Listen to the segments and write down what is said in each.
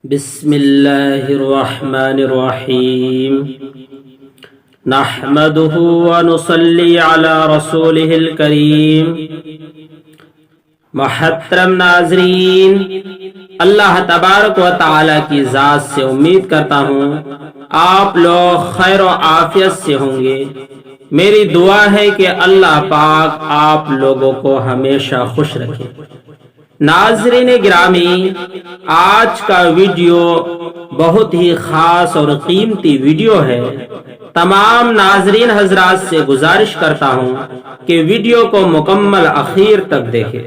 بسم اللہ الرحمن الرحیم نحمده ونصلی علی رسولہ الکریم۔ محترم ناظرین، اللہ تبارک و تعالی کی ذات سے امید کرتا ہوں آپ لوگ خیر و عافیت سے ہوں گے۔ میری دعا ہے کہ اللہ پاک آپ لوگوں کو ہمیشہ خوش رکھے۔ ناظرین گرامی، آج کا ویڈیو بہت ہی خاص اور قیمتی ویڈیو ہے۔ تمام ناظرین حضرات سے گزارش کرتا ہوں کہ ویڈیو کو مکمل آخر تک دیکھیں۔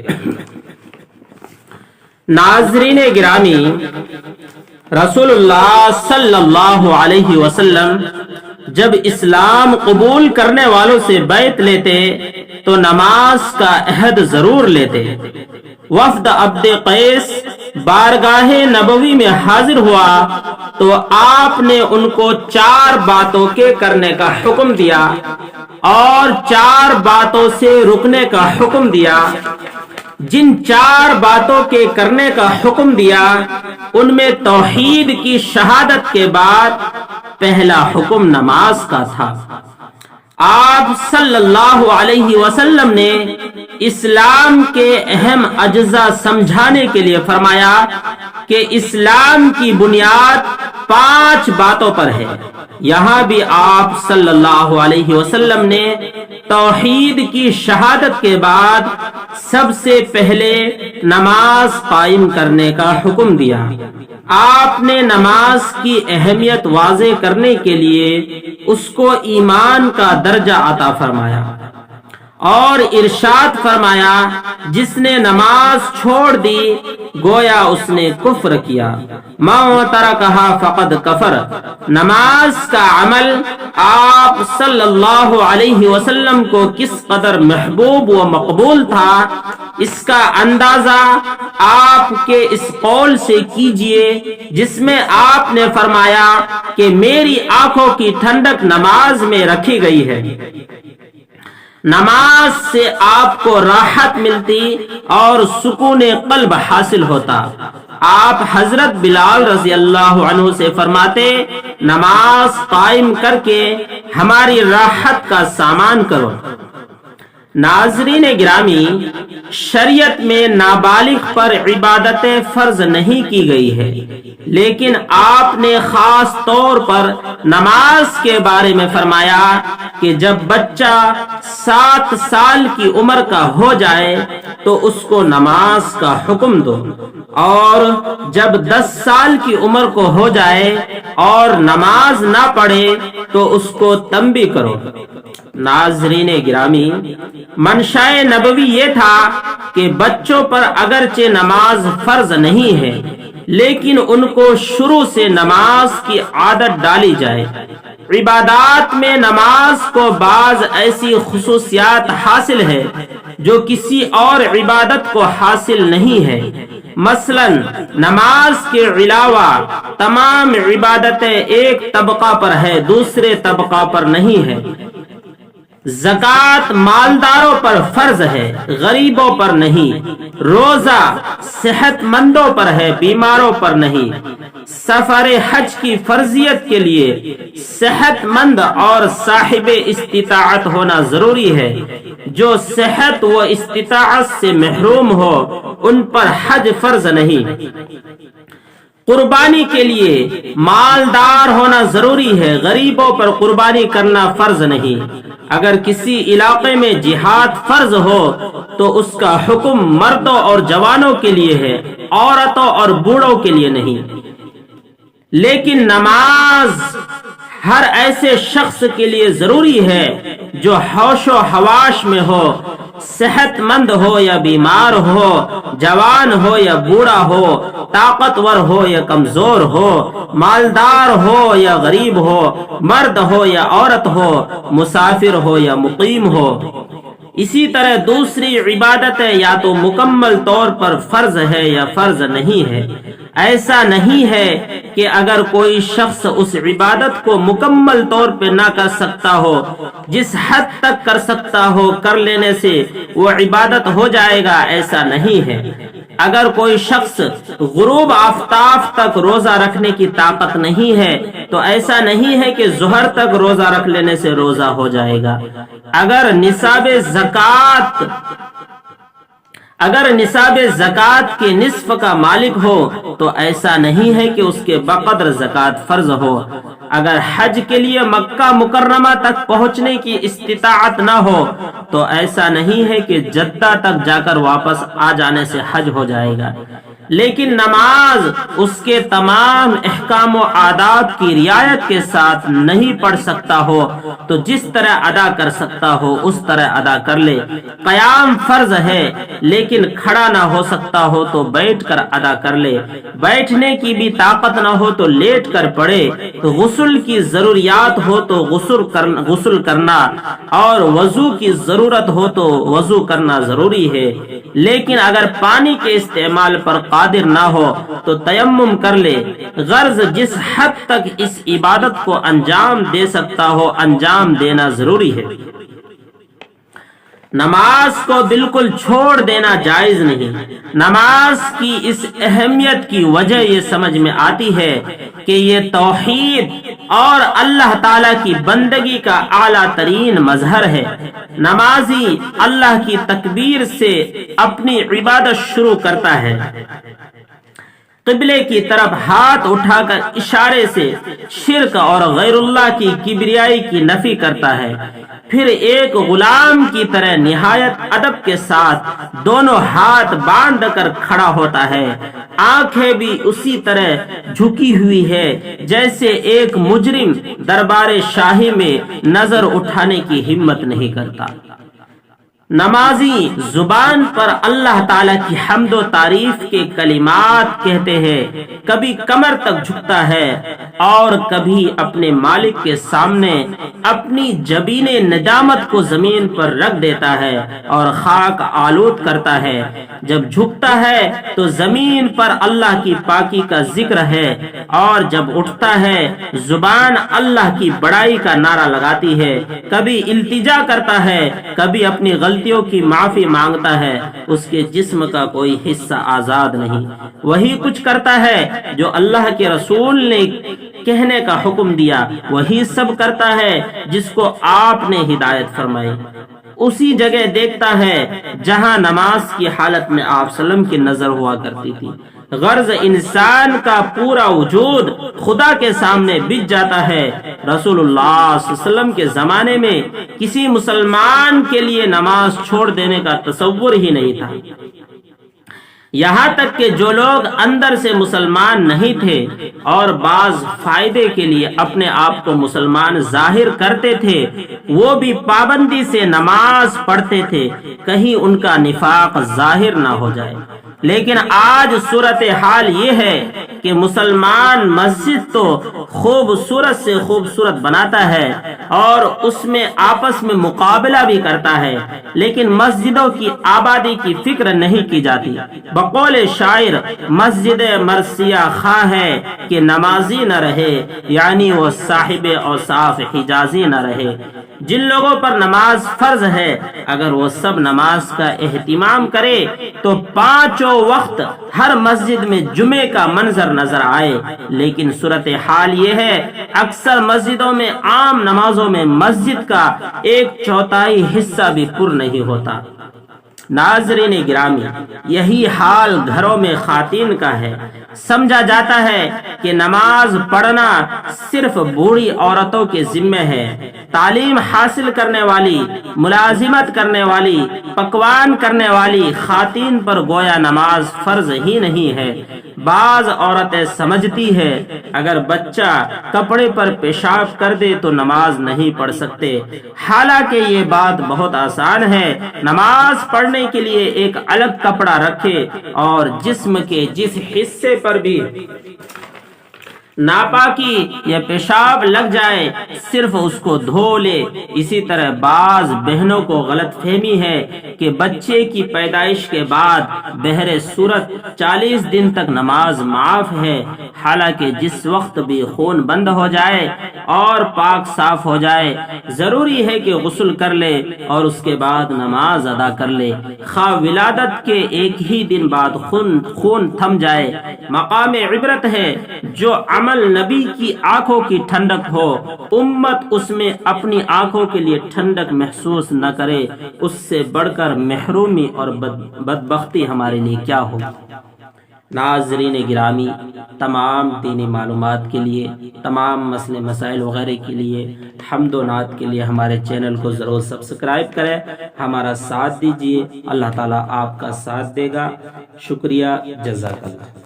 ناظرین گرامی، رسول اللہ صلی اللہ علیہ وسلم جب اسلام قبول کرنے والوں سے بیعت لیتے تو نماز کا عہد ضرور لیتے۔ وفد عبد قیس بارگاہ نبوی میں حاضر ہوا تو آپ نے ان کو 4 باتوں کے کرنے کا حکم دیا اور 4 باتوں سے رکنے کا حکم دیا۔ جن 4 باتوں کے کرنے کا حکم دیا ان میں توحید کی شہادت کے بعد پہلا حکم نماز کا تھا۔ آپ صلی اللہ علیہ وسلم نے اسلام کے اہم اجزاء سمجھانے کے لیے فرمایا کہ اسلام کی بنیاد 5 باتوں پر ہے۔ یہاں بھی آپ صلی اللہ علیہ وسلم نے توحید کی شہادت کے بعد سب سے پہلے نماز قائم کرنے کا حکم دیا۔ آپ نے نماز کی اہمیت واضح کرنے کے لیے اس کو ایمان کا درجہ عطا فرمایا اور ارشاد فرمایا، جس نے نماز چھوڑ دی گویا اس نے کفر کیا۔ من ترکھا فقد کفر۔ نماز کا عمل آپ صلی اللہ علیہ وسلم کو کس قدر محبوب و مقبول تھا، اس کا اندازہ آپ کے اس قول سے کیجئے جس میں آپ نے فرمایا کہ میری آنکھوں کی ٹھنڈک نماز میں رکھی گئی ہے۔ نماز سے آپ کو راحت ملتی اور سکون قلب حاصل ہوتا۔ آپ حضرت بلال رضی اللہ عنہ سے فرماتے، نماز قائم کر کے ہماری راحت کا سامان کرو۔ ناظرین گرامی، شریعت میں نابالغ پر عبادتیں فرض نہیں کی گئی ہے، لیکن آپ نے خاص طور پر نماز کے بارے میں فرمایا کہ جب بچہ 7 سال کی عمر کا ہو جائے تو اس کو نماز کا حکم دو، اور جب 10 سال کی عمر کو ہو جائے اور نماز نہ پڑھے تو اس کو تنبیہ کرو۔ ناظرین گرامی، منشاء نبوی یہ تھا کہ بچوں پر اگرچہ نماز فرض نہیں ہے لیکن ان کو شروع سے نماز کی عادت ڈالی جائے۔ عبادات میں نماز کو بعض ایسی خصوصیات حاصل ہے جو کسی اور عبادت کو حاصل نہیں ہے۔ مثلا نماز کے علاوہ تمام عبادتیں ایک طبقہ پر ہے، دوسرے طبقہ پر نہیں ہے۔ زکوٰۃ مالداروں پر فرض ہے، غریبوں پر نہیں۔ روزہ صحت مندوں پر ہے، بیماروں پر نہیں۔ سفر حج کی فرضیت کے لیے صحت مند اور صاحب استطاعت ہونا ضروری ہے۔ جو صحت و استطاعت سے محروم ہو ان پر حج فرض نہیں۔ قربانی کے لیے مالدار ہونا ضروری ہے، غریبوں پر قربانی کرنا فرض نہیں۔ اگر کسی علاقے میں جہاد فرض ہو تو اس کا حکم مردوں اور جوانوں کے لیے ہے، عورتوں اور بوڑھوں کے لیے نہیں۔ لیکن نماز ہر ایسے شخص کے لیے ضروری ہے جو ہوش و حواس میں ہو، صحت مند ہو یا بیمار ہو، جوان ہو یا بوڑھا ہو، طاقتور ہو یا کمزور ہو، مالدار ہو یا غریب ہو، مرد ہو یا عورت ہو، مسافر ہو یا مقیم ہو۔ اسی طرح دوسری عبادتیں یا تو مکمل طور پر فرض ہے یا فرض نہیں ہے۔ ایسا نہیں ہے کہ اگر کوئی شخص اس عبادت کو مکمل طور پہ نہ کر سکتا ہو، جس حد تک کر سکتا ہو کر لینے سے وہ عبادت ہو جائے گا، ایسا نہیں ہے۔ اگر کوئی شخص غروب آفتاب تک روزہ رکھنے کی طاقت نہیں ہے تو ایسا نہیں ہے کہ ظہر تک روزہ رکھ لینے سے روزہ ہو جائے گا۔ اگر نصاب زکوٰۃ کے نصف کا مالک ہو تو ایسا نہیں ہے کہ اس کے بقدر زکوٰۃ فرض ہو۔ اگر حج کے لیے مکہ مکرمہ تک پہنچنے کی استطاعت نہ ہو تو ایسا نہیں ہے کہ جدہ تک جا کر واپس آ جانے سے حج ہو جائے گا، لیکن نماز اس کے تمام احکام و آداب کی رعایت کے ساتھ نہیں پڑھ سکتا ہو تو جس طرح ادا کر سکتا ہو اس طرح ادا کر لے۔ قیام فرض ہے لیکن کھڑا نہ ہو سکتا ہو تو بیٹھ کر ادا کر لے، بیٹھنے کی بھی طاقت نہ ہو تو لیٹ کر پڑھے، تو غسل کی ضروریات ہو تو غسل کرنا اور وضو کی ضرورت ہو تو وضو کرنا ضروری ہے، لیکن اگر پانی کے استعمال پر قادر نہ ہو تو تیمم کر لے۔ غرض جس حد تک اس عبادت کو انجام دے سکتا ہو انجام دینا ضروری ہے۔ نماز کو بالکل چھوڑ دینا جائز نہیں۔ نماز کی اس اہمیت کی وجہ یہ سمجھ میں آتی ہے کہ یہ توحید اور اللہ تعالی کی بندگی کا اعلیٰ ترین مظہر ہے۔ نمازی اللہ کی تکبیر سے اپنی عبادت شروع کرتا ہے، قبلے کی طرف ہاتھ اٹھا کر اشارے سے شرک اور غیر اللہ کی کبریائی کی نفی کرتا ہے، پھر ایک غلام کی طرح نہایت ادب کے ساتھ دونوں ہاتھ باندھ کر کھڑا ہوتا ہے، آنکھیں بھی اسی طرح جھکی ہوئی ہے جیسے ایک مجرم دربار شاہی میں نظر اٹھانے کی ہمت نہیں کرتا۔ نمازی زبان پر اللہ تعالی کی حمد و تعریف کے کلمات کہتے ہیں، کبھی کمر تک جھکتا ہے اور کبھی اپنے مالک کے سامنے اپنی جبین ندامت کو زمین پر رکھ دیتا ہے اور خاک آلود کرتا ہے۔ جب جھکتا ہے تو زمین پر اللہ کی پاکی کا ذکر ہے اور جب اٹھتا ہے زبان اللہ کی بڑائی کا نعرہ لگاتی ہے، کبھی التجا کرتا ہے کبھی اپنی غلطیوں کی معافی مانگتا ہے، اس کے جسم کا کوئی حصہ آزاد نہیں، وہی کچھ کرتا ہے جو اللہ کے رسول نے کہنے کا حکم دیا، وہی سب کرتا ہے جس کو آپ نے ہدایت فرمائی، اسی جگہ دیکھتا ہے جہاں نماز کی حالت میں آپ صلی اللہ علیہ وسلم کی نظر ہوا کرتی تھی۔ غرض انسان کا پورا وجود خدا کے سامنے بچ جاتا ہے۔ رسول اللہ صلی اللہ علیہ وسلم کے زمانے میں کسی مسلمان کے لیے نماز چھوڑ دینے کا تصور ہی نہیں تھا، یہاں تک کہ جو لوگ اندر سے مسلمان نہیں تھے اور بعض فائدے کے لیے اپنے آپ کو مسلمان ظاہر کرتے تھے وہ بھی پابندی سے نماز پڑھتے تھے، کہیں ان کا نفاق ظاہر نہ ہو جائے۔ لیکن آج صورتحال یہ ہے کہ مسلمان مسجد تو خوبصورت سے خوبصورت بناتا ہے اور اس میں آپس میں مقابلہ بھی کرتا ہے، لیکن مسجدوں کی آبادی کی فکر نہیں کی جاتی۔ بقول شاعر، مسجد مرثیہ خواہ ہے کہ نمازی نہ رہے، یعنی وہ صاحب اوصاف حجازی نہ رہے۔ جن لوگوں پر نماز فرض ہے اگر وہ سب نماز کا اہتمام کرے تو پانچوں وقت ہر مسجد میں جمعے کا منظر نظر آئے، لیکن صورتحال یہ ہے اکثر مسجدوں میں عام نمازوں میں مسجد کا 1/4 حصہ بھی پر نہیں ہوتا۔ ناظرین گرامی، یہی حال گھروں میں خواتین کا ہے۔ سمجھا جاتا ہے کہ نماز پڑھنا صرف بوڑھی عورتوں کے ذمہ ہے۔ تعلیم حاصل کرنے والی، ملازمت کرنے والی، پکوان کرنے والی خواتین پر گویا نماز فرض ہی نہیں ہے۔ بعض عورتیں سمجھتی ہے اگر بچہ کپڑے پر پیشاب کر دے تو نماز نہیں پڑھ سکتے، حالانکہ یہ بات بہت آسان ہے۔ نماز پڑھنے کے لیے ایک الگ کپڑا رکھے اور جسم کے جس حصے پر بھی ناپاکی یا پیشاب لگ جائے صرف اس کو دھو لے۔ اسی طرح بعض بہنوں کو غلط فہمی ہے کہ بچے کی پیدائش کے بعد بہر صورت 40 دن تک نماز معاف ہے، حالانکہ جس وقت بھی خون بند ہو جائے اور پاک صاف ہو جائے ضروری ہے کہ غسل کر لے اور اس کے بعد نماز ادا کر لے، خواہ ولادت کے ایک ہی دن بعد خون تھم جائے۔ مقام عبرت ہے جو عمل نبی کی آنکھوں کی ٹھنڈک ہو، امت اس میں اپنی آنکھوں کے لیے ٹھنڈک محسوس نہ کرے، اس سے بڑھ کر محرومی اور بدبختی ہمارے لیے کیا ہو۔ ناظرین گرامی، تمام دینی معلومات کے لیے، تمام مسئلے مسائل وغیرہ کے لیے، حمد و نعت کے لیے ہمارے چینل کو ضرور سبسکرائب کریں، ہمارا ساتھ دیجیے، اللہ تعالیٰ آپ کا ساتھ دے گا۔ شکریہ، جزاک اللہ۔